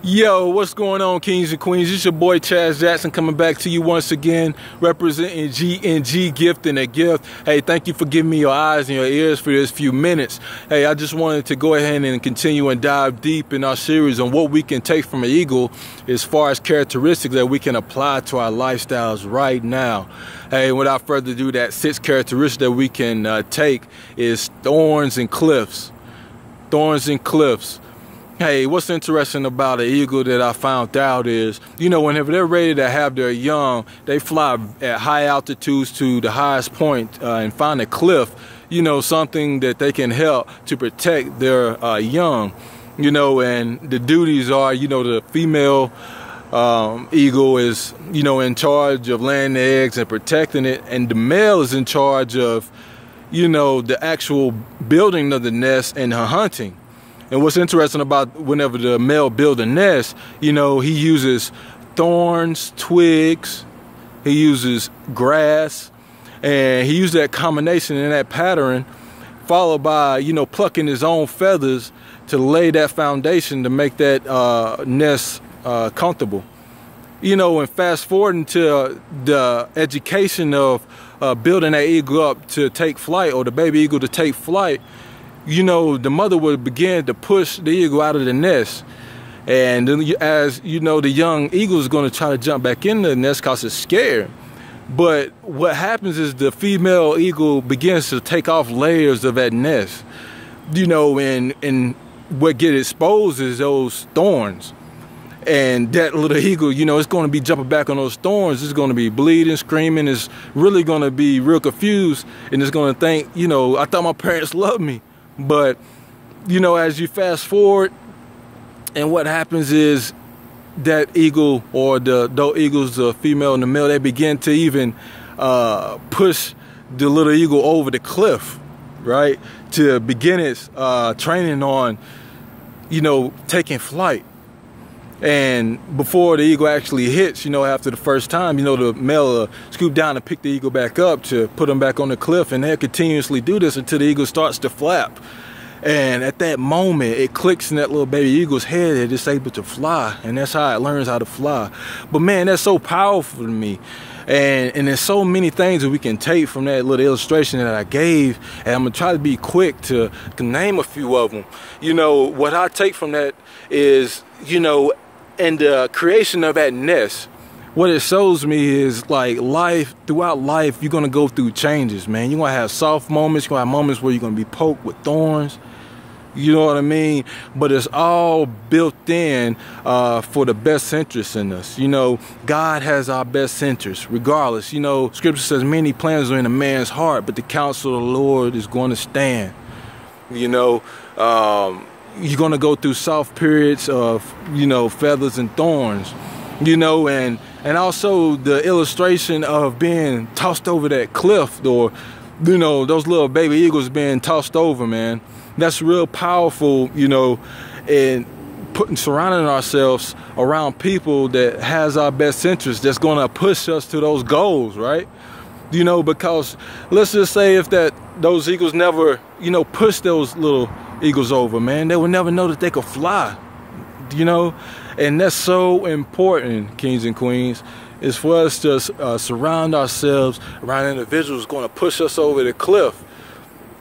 Yo, what's going on, kings and queens? It's your boy Chaz Jackson coming back to you once again, representing GNG Gift and a Gift. Hey, thank you for giving me your eyes and your ears for this few minutes. Hey, I just wanted to go ahead and continue and dive deep in our series on what we can take from an eagle as far as characteristics that we can apply to our lifestyles right now. Hey, without further ado, that 6 characteristics that we can take is Thorns and Cliffs. Thorns and Cliffs. Hey, what's interesting about an eagle that I found out is, whenever they're ready to have their young, they fly at high altitudes to the highest point and find a cliff, something that they can help to protect their young, and the duties are, the female eagle is, in charge of laying the eggs and protecting it, and the male is in charge of, the actual building of the nest and her hunting. And what's interesting about whenever the male builds a nest, he uses thorns, twigs, he uses grass, and he uses that combination and that pattern followed by, plucking his own feathers to lay that foundation to make that nest comfortable. And fast forwarding to the education of building that eagle up to take flight, or the baby eagle to take flight, the mother would begin to push the eagle out of the nest. And then as the young eagle is going to try to jump back in the nest because it's scared. But what happens is the female eagle begins to take off layers of that nest, and what gets exposed is those thorns. And that little eagle, it's going to be jumping back on those thorns. It's going to be bleeding, screaming. It's really going to be real confused. And it's going to think, I thought my parents loved me. But, as you fast forward, and what happens is that eagle, or those eagles, the female and the male, they begin to even push the little eagle over the cliff, right? To begin its training on, taking flight. And before the eagle actually hits, after the first time, the male scoop down and pick the eagle back up to put him back on the cliff, and they'll continuously do this until the eagle starts to flap. And at that moment, it clicks in that little baby eagle's head that it's able to fly, and that's how it learns how to fly. But man, that's so powerful to me. And there's so many things that we can take from that little illustration that I gave, and I'm gonna try to be quick to name a few of them. What I take from that is, and the creation of that nest, what it shows me is like throughout life, you're gonna go through changes, man. You're gonna have soft moments, you're gonna have moments where you're gonna be poked with thorns, you know what I mean? But it's all built in for the best interest in us. God has our best interest, regardless. Scripture says many plans are in a man's heart, but the counsel of the Lord is going to stand. You're going to go through soft periods of, feathers and thorns, and also the illustration of being tossed over that cliff, or, those little baby eagles being tossed over, man. That's real powerful, and surrounding ourselves around people that has our best interest, that's going to push us to those goals, right? Because let's just say if those eagles never, push those little eagles over, man, they would never know that they could fly, and that's so important, kings and queens, is for us to surround ourselves around individuals going to push us over the cliff.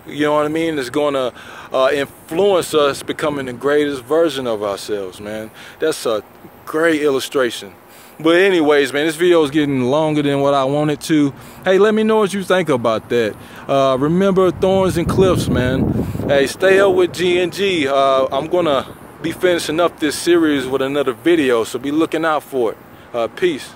You know what I mean? It's going to influence us becoming the greatest version of ourselves, man. That's a great illustration. But anyways, man, this video is getting longer than what I wanted to. Hey, let me know what you think about that. Remember Thorns and Cliffs, man. Hey, stay up with GNG. I'm going to be finishing up this series with another video, so be looking out for it. Peace.